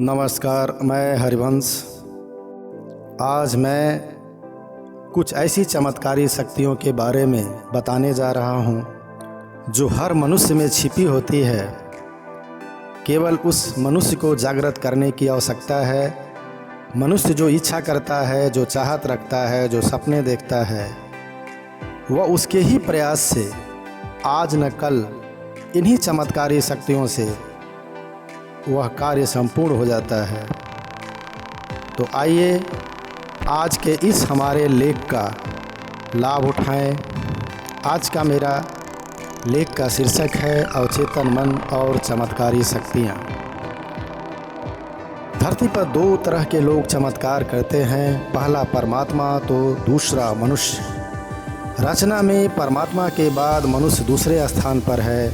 नमस्कार, मैं हरिवंश। आज मैं कुछ ऐसी चमत्कारी शक्तियों के बारे में बताने जा रहा हूँ जो हर मनुष्य में छिपी होती है। केवल उस मनुष्य को जागृत करने की आवश्यकता है। मनुष्य जो इच्छा करता है, जो चाहत रखता है, जो सपने देखता है, वह उसके ही प्रयास से आज न कल इन्हीं चमत्कारी शक्तियों से वह कार्य संपूर्ण हो जाता है। तो आइए आज के इस हमारे लेख का लाभ उठाएं। आज का मेरा लेख का शीर्षक है अवचेतन मन और चमत्कारी शक्तियाँ। धरती पर दो तरह के लोग चमत्कार करते हैं, पहला परमात्मा तो दूसरा मनुष्य। रचना में परमात्मा के बाद मनुष्य दूसरे स्थान पर है।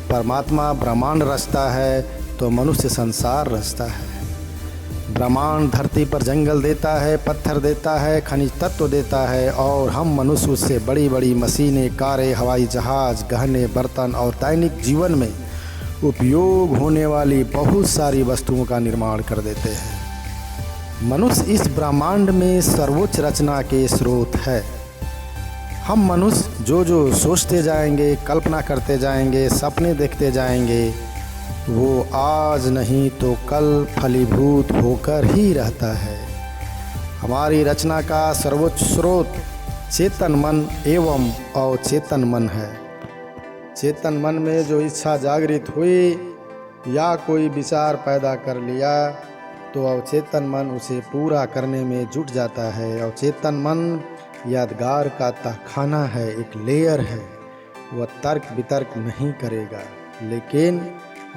परमात्मा ब्रह्मांड रचता है तो मनुष्य संसार रचता है। ब्रह्मांड धरती पर जंगल देता है, पत्थर देता है, खनिज तत्व देता है और हम मनुष्य उससे बड़ी बड़ी मशीनें, कारें, हवाई जहाज, गहने, बर्तन और दैनिक जीवन में उपयोग होने वाली बहुत सारी वस्तुओं का निर्माण कर देते हैं। मनुष्य इस ब्रह्मांड में सर्वोच्च रचना के स्रोत है। हम मनुष्य जो सोचते जाएंगे, कल्पना करते जाएंगे, सपने देखते जाएंगे, वो आज नहीं तो कल फलीभूत होकर ही रहता है। हमारी रचना का सर्वोच्च स्रोत चेतन मन एवं अवचेतन मन है। चेतन मन में जो इच्छा जागृत हुई या कोई विचार पैदा कर लिया तो अवचेतन मन उसे पूरा करने में जुट जाता है। अवचेतन मन यादगार का तहखाना है, एक लेयर है। वह तर्क वितर्क नहीं करेगा, लेकिन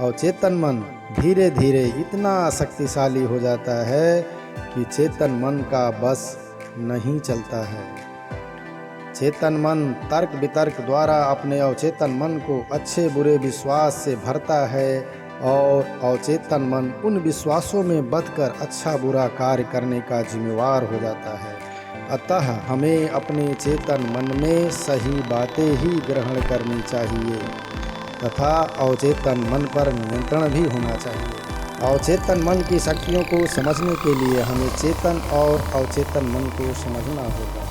अवचेतन मन धीरे धीरे इतना शक्तिशाली हो जाता है कि चेतन मन का बस नहीं चलता है। चेतन मन तर्क वितर्क द्वारा अपने अवचेतन मन को अच्छे बुरे विश्वास से भरता है और अवचेतन मन उन विश्वासों में बंधकर अच्छा बुरा कार्य करने का जिम्मेवार हो जाता है। अतः हमें अपने चेतन मन में सही बातें ही ग्रहण करनी चाहिए तथा अवचेतन मन पर नियंत्रण भी होना चाहिए। अवचेतन मन की शक्तियों को समझने के लिए हमें चेतन और अवचेतन मन को समझना होगा।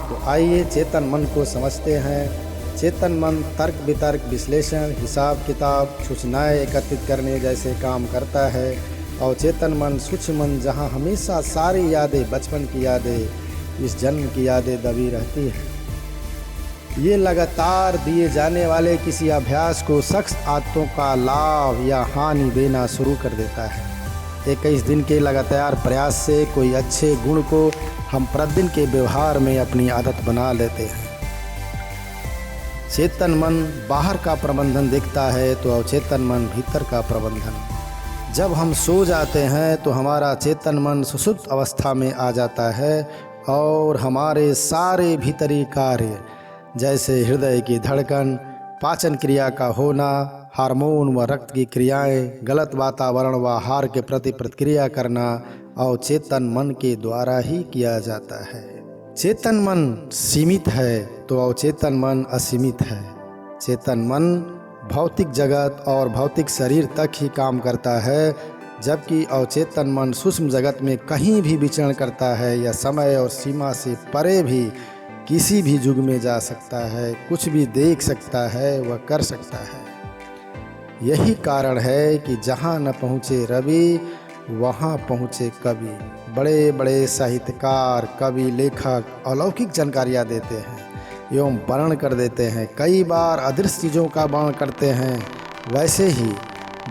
तो आइए चेतन मन को समझते हैं। चेतन मन तर्क वितर्क, विश्लेषण, हिसाब किताब, सूचनाएं एकत्रित करने जैसे काम करता है। अवचेतन मन सूक्ष्म मन जहाँ हमेशा सारी यादें, बचपन की यादें, इस जन्म की यादें दबी रहती है। ये लगातार दिए जाने वाले किसी अभ्यास को सख्त आदतों का लाभ या हानि देना शुरू कर देता है। 21 दिन के लगातार प्रयास से कोई अच्छे गुण को हम प्रतिदिन के व्यवहार में अपनी आदत बना लेते हैं। चेतन मन बाहर का प्रबंधन देखता है तो अवचेतन मन भीतर का प्रबंधन। जब हम सो जाते हैं तो हमारा चेतन मन सुषुप्त अवस्था में आ जाता है और हमारे सारे भीतरी कार्य जैसे हृदय की धड़कन, पाचन क्रिया का होना, हार्मोन व रक्त की क्रियाएं, गलत वातावरण व आहार के प्रति प्रतिक्रिया करना अवचेतन मन के द्वारा ही किया जाता है। चेतन मन सीमित है तो अवचेतन मन असीमित है। चेतन मन भौतिक जगत और भौतिक शरीर तक ही काम करता है, जबकि अवचेतन मन सूक्ष्म जगत में कहीं भी विचरण करता है या समय और सीमा से परे भी किसी भी युग में जा सकता है, कुछ भी देख सकता है, वह कर सकता है। यही कारण है कि जहाँ न पहुँचे रवि वहाँ पहुँचे कवि। बड़े बड़े साहित्यकार, कवि, लेखक अलौकिक जानकारियाँ देते हैं एवं वर्णन कर देते हैं। कई बार अदृश्य चीज़ों का वर्णन करते हैं। वैसे ही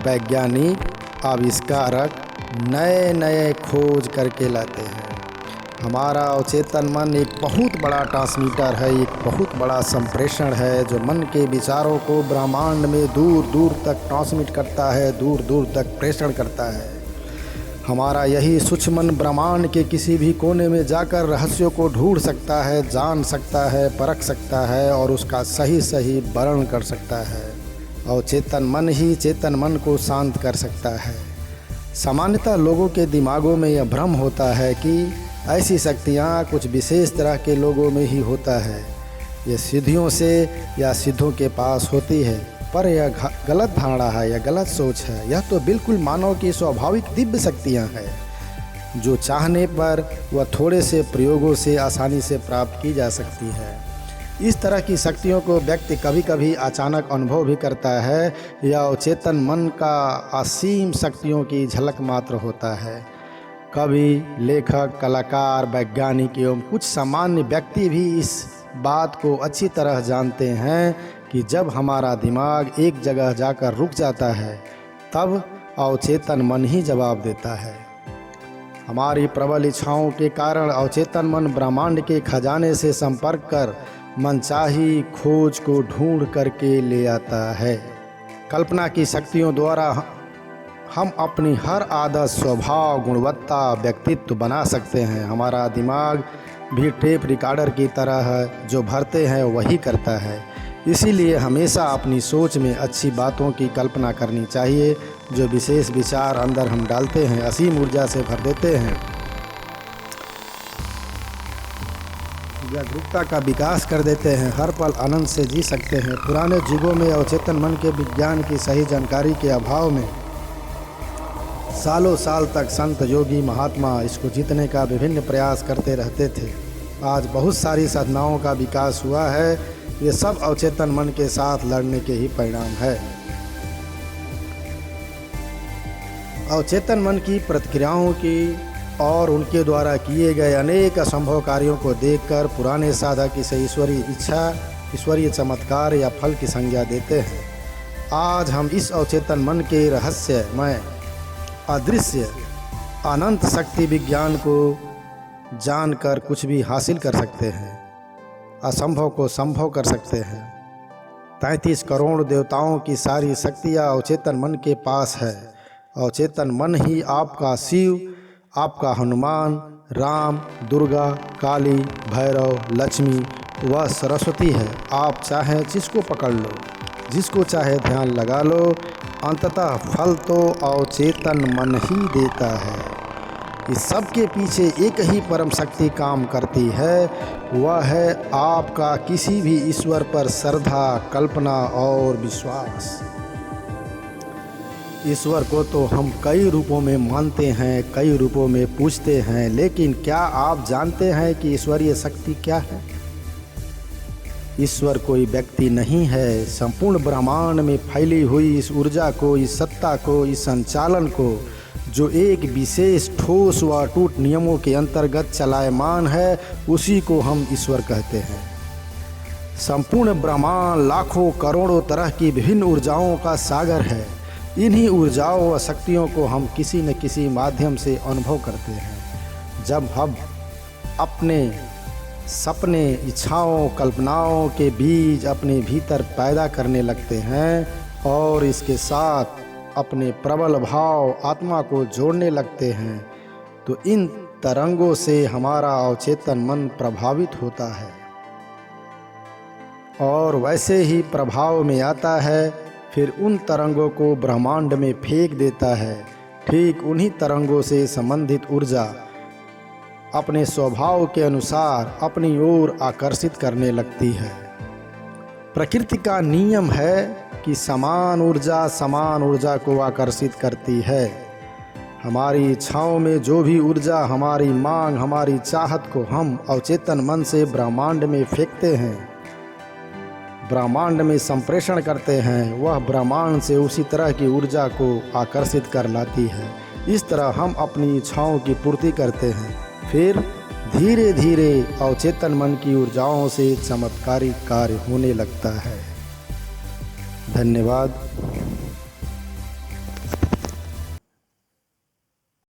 वैज्ञानिक, आविष्कारक नए नए खोज करके लाते हैं। हमारा अवचेतन मन एक बहुत बड़ा ट्रांसमीटर है, एक बहुत बड़ा संप्रेषण है जो मन के विचारों को ब्रह्मांड में दूर दूर तक ट्रांसमिट करता है, दूर दूर तक प्रेषण करता है। हमारा यही सूक्ष्म मन ब्रह्मांड के किसी भी कोने में जाकर रहस्यों को ढूंढ सकता है, जान सकता है, परख सकता है और उसका सही सही वर्णन कर सकता है। अवचेतन मन ही चेतन मन को शांत कर सकता है। सामान्यतः लोगों के दिमागों में यह भ्रम होता है कि ऐसी शक्तियाँ कुछ विशेष तरह के लोगों में ही होता है। ये सिद्धियों से या सिद्धों के पास होती है। पर यह गलत धारणा है, यह गलत सोच है। यह तो बिल्कुल मानव की स्वाभाविक दिव्य शक्तियाँ हैं जो चाहने पर वह थोड़े से प्रयोगों से आसानी से प्राप्त की जा सकती है। इस तरह की शक्तियों को व्यक्ति कभी कभी अचानक अनुभव भी करता है। यह अवचेतन मन का असीम शक्तियों की झलक मात्र होता है। कवि, लेखक, कलाकार, वैज्ञानिक एवं कुछ सामान्य व्यक्ति भी इस बात को अच्छी तरह जानते हैं कि जब हमारा दिमाग एक जगह जाकर रुक जाता है तब अवचेतन मन ही जवाब देता है। हमारी प्रबल इच्छाओं के कारण अवचेतन मन ब्रह्मांड के खजाने से संपर्क कर मनचाही खोज को ढूंढ करके ले आता है। कल्पना की शक्तियों द्वारा हम अपनी हर आदत, स्वभाव, गुणवत्ता, व्यक्तित्व बना सकते हैं। हमारा दिमाग भी टेप रिकॉर्डर की तरह है, जो भरते हैं वही करता है। इसीलिए हमेशा अपनी सोच में अच्छी बातों की कल्पना करनी चाहिए। जो विशेष विचार अंदर हम डालते हैं असीम ऊर्जा से भर देते हैं, जागरूकता का विकास कर देते हैं, हर पल आनंद से जी सकते हैं। पुराने युगों में अवचेतन मन के विज्ञान की सही जानकारी के अभाव में सालों साल तक संत, योगी, महात्मा इसको जीतने का विभिन्न प्रयास करते रहते थे। आज बहुत सारी साधनाओं का विकास हुआ है। ये सब अवचेतन मन के साथ लड़ने के ही परिणाम है। अवचेतन मन की प्रतिक्रियाओं की और उनके द्वारा किए गए अनेक असंभव कार्यों को देखकर पुराने साधक इसे ईश्वरीय इच्छा, ईश्वरीय चमत्कार या फल की संज्ञा देते हैं। आज हम इस अवचेतन मन के रहस्यमय, अदृश्य, अनंत शक्ति विज्ञान को जानकर कुछ भी हासिल कर सकते हैं, असंभव को संभव कर सकते हैं। 33 करोड़ देवताओं की सारी शक्तियाँ अवचेतन मन के पास है। अवचेतन मन ही आपका शिव, आपका हनुमान, राम, दुर्गा, काली, भैरव, लक्ष्मी व सरस्वती है। आप चाहें जिसको पकड़ लो, जिसको चाहे ध्यान लगा लो, अंततः फल तो अवचेतन मन ही देता है। इस सब के पीछे एक ही परम शक्ति काम करती है, वह है आपका किसी भी ईश्वर पर श्रद्धा, कल्पना और विश्वास। ईश्वर को तो हम कई रूपों में मानते हैं, कई रूपों में पूजते हैं, लेकिन क्या आप जानते हैं कि ईश्वरीय शक्ति क्या है? ईश्वर कोई व्यक्ति नहीं है। संपूर्ण ब्रह्मांड में फैली हुई इस ऊर्जा को, इस सत्ता को, इस संचालन को, जो एक विशेष ठोस व अटूट नियमों के अंतर्गत चलायमान है, उसी को हम ईश्वर कहते हैं। संपूर्ण ब्रह्मांड लाखों करोड़ों तरह की विभिन्न ऊर्जाओं का सागर है। इन्हीं ऊर्जाओं व शक्तियों को हम किसी न किसी माध्यम से अनुभव करते हैं। जब हम अपने सपने, इच्छाओं, कल्पनाओं के बीज अपने भीतर पैदा करने लगते हैं और इसके साथ अपने प्रबल भाव, आत्मा को जोड़ने लगते हैं, तो इन तरंगों से हमारा अवचेतन मन प्रभावित होता है और वैसे ही प्रभाव में आता है। फिर उन तरंगों को ब्रह्मांड में फेंक देता है। ठीक उन्हीं तरंगों से संबंधित ऊर्जा अपने स्वभाव के अनुसार अपनी ओर आकर्षित करने लगती है। प्रकृति का नियम है कि समान ऊर्जा को आकर्षित करती है। हमारी इच्छाओं में जो भी ऊर्जा, हमारी मांग, हमारी चाहत को हम अवचेतन मन से ब्रह्मांड में फेंकते हैं, ब्रह्मांड में संप्रेषण करते हैं, वह ब्रह्मांड से उसी तरह की ऊर्जा को आकर्षित कर लाती है। इस तरह हम अपनी इच्छाओं की पूर्ति करते हैं। फिर धीरे धीरे अवचेतन मन की ऊर्जाओं से चमत्कारी कार्य होने लगता है। धन्यवाद।